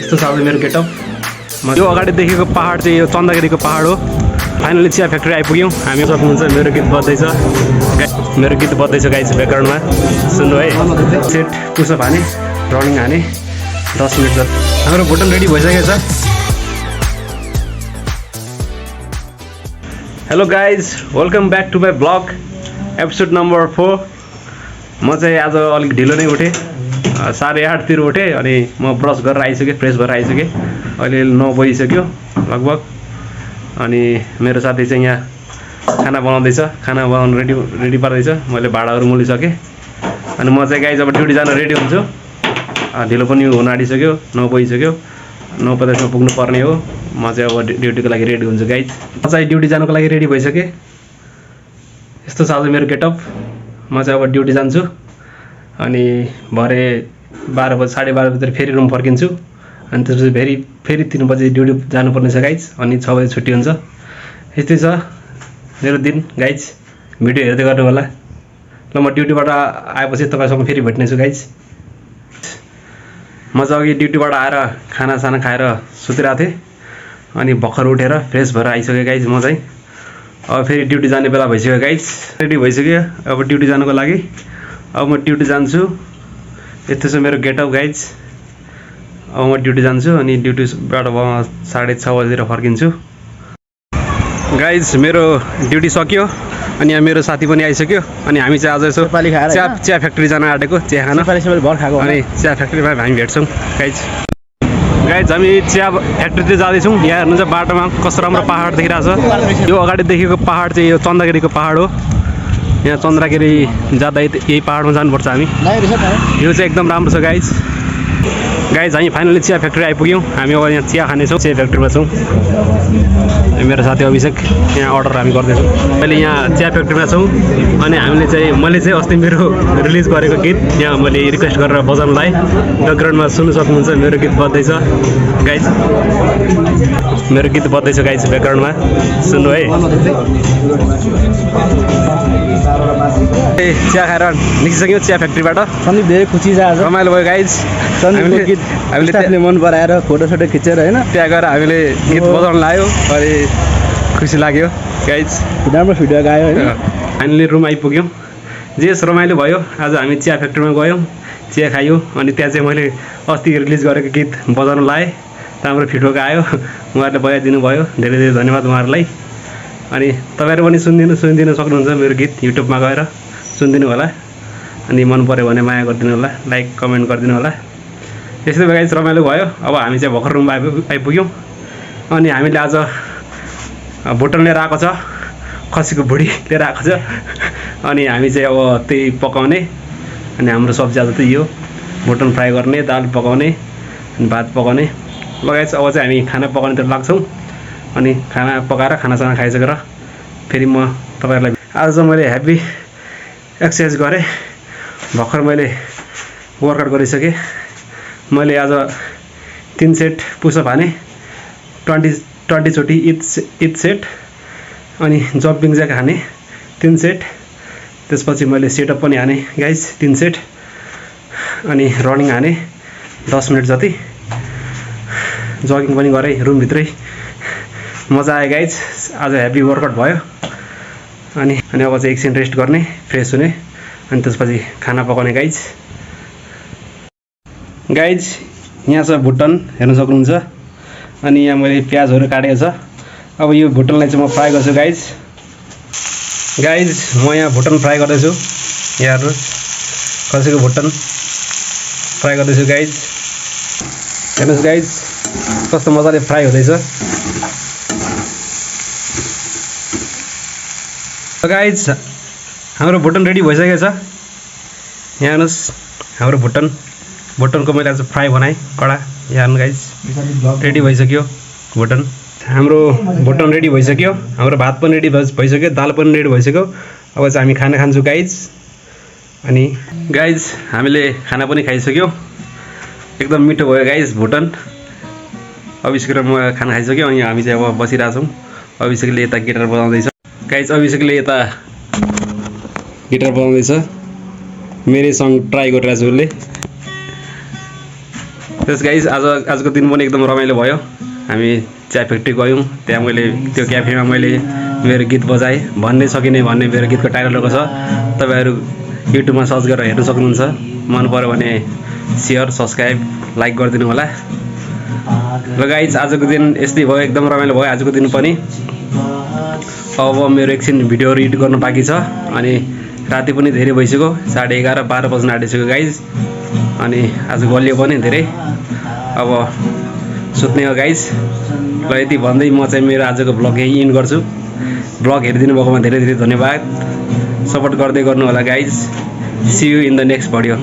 यस्तो छ आज मेरो गेटअप। यो अगाडि देखेको पहाड चाहिँ यो चन्दागिरीको पहाड हो। फाइनली चिया फ्याक्ट्री आइपुग्यौँ हामी। सक्नुहुन्छ मेरो गीत बज्दैछ, मेरो गीत बज्दैछ गाइस ब्याकग्राउन्डमा सुन्नु है। सेट पुसअप हाने, रनिङ हाने 10 मिनट जति। हाम्रो भुटन रेडी भइसकेको छ। Hello guys, welcome back to my blog episode number 4। म चाहिँ आज अलिक ढिलो नै उठेँ, 8:30 उठेँ अनि म ब्रस गरेर आइसकेँ, फ्रेस भएर आइसकेँ। अहिले 9 बजिसक्यो लगभग। अनि मेरो साथी चाहिँ यहाँ खाना बनाउँदैछ, खाना बनाउनु रेडी पार्दैछ। मैले भाँडाहरू मोलिसकेँ अनि म चाहिँ गाइज अब ड्युटी जान रेडी हुन्छु। ढिलो पनि हुन आँटिसक्यो, 9 बजिसक्यो, 9:50मा पुग्नु पर्ने हो। म चाहिँ अब ड्युटीको लागि रेडी हुन्छु गाइज। म चाहिँ ड्युटी जानुको लागि रेडी भइसकेँ। यस्तो छ आज मेरो गेटअप। म चाहिँ अब ड्युटी जान्छु अनि भरे 12 बजी 12:30 बजी फेरि रुम फर्किन्छु अनि त्यसपछि फेरि 3 बजी ड्युटी जानुपर्ने छ गाइज। अनि 6 बजी छुट्टी हुन्छ। यस्तै छ मेरो दिन गाइज। भिडियो हेर्दै गर्नु होला। ल म ड्युटीबाट आएपछि तपाईँसँग फेरि भेट्नेछु गाइज। म चाहिँ अघि ड्युटीबाट आएर खानासाना खाएर सुतिरहेको थिएँ अनि भर्खर उठेर फ्रेस भएर आइसकेँ गाइज। म चाहिँ अब फेरि ड्युटी जाने बेला भइसक्यो गाइज। रेडी भइसक्यो अब ड्युटी जानुको लागि। अब म ड्युटी जान्छु। यस्तो छ मेरो गेटअप गाइज। अब म ड्युटी जान्छु अनि ड्युटीबाट 6:30 बजीतिर फर्किन्छु गाइज। मेरो ड्युटी सक्यो अनि यहाँ मेरो साथी पनि आइसक्यो अनि हामी चाहिँ आज यसो चिया फ्याक्ट्री जान आँटेको, चिया खान। अनि चिया फ्याक्ट्रीमा हामी भेट्छौँ गाइज। हामी चिया फ्याक्ट्रीतिर जाँदैछौँ। यहाँ हेर्नु चाहिँ बाटोमा कस्तो राम्रो पहाड देखिरहेको छ। यो अगाडि देखेको पहाड चाहिँ यो चन्दागिरीको पहाड हो। यहाँ चन्द्रगिरी जाँदा यही पहाडमा जानुपर्छ हामी। यो चाहिँ एकदम राम्रो छ गाइज। हामी फाइनली चिया फ्याक्ट्री आइपुग्यौँ। हामी अब यहाँ चिया खानेछौँ, चिया फ्याक्ट्रीमा छौँ। मेरो साथी अभिषेक यहाँ अर्डर हामी गर्दैछौँ। अहिले यहाँ चिया फ्याक्ट्रीमा छौँ अनि मैले चाहिँ अस्ति मेरो रिलिज गरेको गीत यहाँ मैले रिक्वेस्ट गरेर बजाउनु लाएँ। ब्याकग्राउन्डमा सुन्नु सक्नुहुन्छ मेरो गीत बज्दैछ गाइज। मेरो गीत बज्दैछ गाइज ब्याकग्राउन्डमा सुन्नु है। चिया खाएर निस्किसक्यौँ चिया फ्याक्ट्रीबाट। सन्दीप धेरै खुसी छ आज, रमाइलो भयो गाइज। हामीले मन पराएर फोटोसोटो खिचेर होइन त्यहाँ गएर हामीले गीत बजाउन लायो अनि खुसी लाग्यो गाइज। राम्रो भिडियो आयो होइन। फाइनली रुम आइपुग्यौँ। जेस रमाइलो भयो। आज हामी चिया फ्याक्ट्रीमा गयौँ, चिया खायौँ अनि त्यहाँ चाहिँ मैले अस्ति रिलिज गरेको गीत बजाउन लाएँ। राम्रो फिडब्याक आयो, उहाँहरूले बजाइदिनु भयो। धेरै धेरै धन्यवाद उहाँहरूलाई। अनि तपाईँहरू पनि सुनिदिनु सक्नुहुन्छ मेरो गीत युट्युबमा गएर सुनिदिनु होला। अनि मन पऱ्यो भने माया गरिदिनु होला, लाइक कमेन्ट गरिदिनु होला। यस्तै गाइज रमाइलो भयो। अब हामी चाहिँ भर्खर रुममा आइपुग्यौँ अनि हामीले आज भुटन लिएर आएको छ, खसीको भुडी लिएर आएको छ अनि हामी चाहिँ अब त्यही पकाउने। अनि हाम्रो सब्जी आज त्यही हो, भुटन फ्राई गर्ने, दाल पकाउने अनि भात पकाउने। ल गाइज अब चाहिँ हामी खाना पकाउनेतिर लाग्छौँ अनि खाना पकाएर खानासाना खाइसकेर फेरि म तपाईँहरूलाई आज चाहिँ मैले हेभी एक्सर्साइज गरेँ। भर्खर मैले वर्कआउट गरिसकेँ। मैले आज 3 सेट पुसअप हाने, 20 चोटि इच सेट अनि जम्पिङ ज्याक हाने 3 सेट। त्यसपछि मैले सेटअप पनि हाने गाइज 3 सेट अनि रनिङ हाने 10 मिनट जति। जगिङ पनि गरेँ रुमभित्रै। मजा आयो गाइज। आज हेभी वर्कआउट भयो अनि अब चाहिँ एकछिन रेस्ट गर्ने, फ्रेस हुने अनि त्यसपछि खाना पकाउने गाइज। यहाँ छ भुटन हेर्न सक्नुहुन्छ अनि यहाँ मैले प्याजहरू काटेको छ। अब यो भुटनलाई चाहिँ म फ्राई गर्छु गाइज। म यहाँ भुटन फ्राई गर्दैछु। यहाँ हेर्नु खसीको भुटन फ्राई गर्दैछु गाइज। हेर्नुहोस् गाइज कस्तो मजाले फ्राई हुँदैछ। गाइज हाम्रो भुटन रेडी भइसकेको छ। यहाँ हेर्नुहोस् हाम्रो भुटनको मैले आज फ्राई बनाएँ कडा। यहाँ हेर्नु गाइज रेडी भइसक्यो भुटन। हाम्रो भुटन रेडी भइसक्यो, हाम्रो भात पनि रेडी भइसक्यो, दाल पनि रेडी भइसक्यो। अब चाहिँ हामी खाना खान्छौँ गाइज। अनि गाइज हामीले खाना पनि खाइसक्यो, एकदम मिठो भयो गाइज भुटन। अभिषेक र म खाना खाइसक्यो अनि हामी चाहिँ अब बसिरहेछौँ। अभिषेकले यता गिटार बजाउँदैछ गाइज। अभिषेकले यता गिटार बजाउँदैछ, मेरै सङ ट्राई गरिरहेको छु उसले। त्यस गाइज आजको दिन पनि एकदम रमाइलो भयो। हामी चिया फ्याक्ट्री गयौँ, त्यहाँ मैले त्यो क्याफेमा मैले मेरो गीत बजाएँ। भन्नै सकिने भन्ने मेरो गीतको टाइटलको छ, तपाईँहरू युट्युबमा सर्च गरेर हेर्न सक्नुहुन्छ। मन पऱ्यो भने सेयर सब्सक्राइब लाइक गरिदिनु होला। ल गाइज आजको दिन यस्तै भयो, एकदम रमाइलो भयो आजको दिन पनि। अब मेरो एकछिन भिडियो एडिट गर्नु बाँकी छ, अनि राति पनि धेरै भइसक्यो, 11:30-12 बज्न आँटिसक्यो गाइज। अनि आज गलियो पनि धेरै, अब सुत्ने हो गाइज। ल यति भन्दै म चाहिँ मेरो आजको भ्लग यही इन्ड गर्छु। भ्लग हेरिदिनु भएकोमा धेरै धेरै धन्यवाद। सपोर्ट गर्दै गर्नु होला guys. See you in the next video.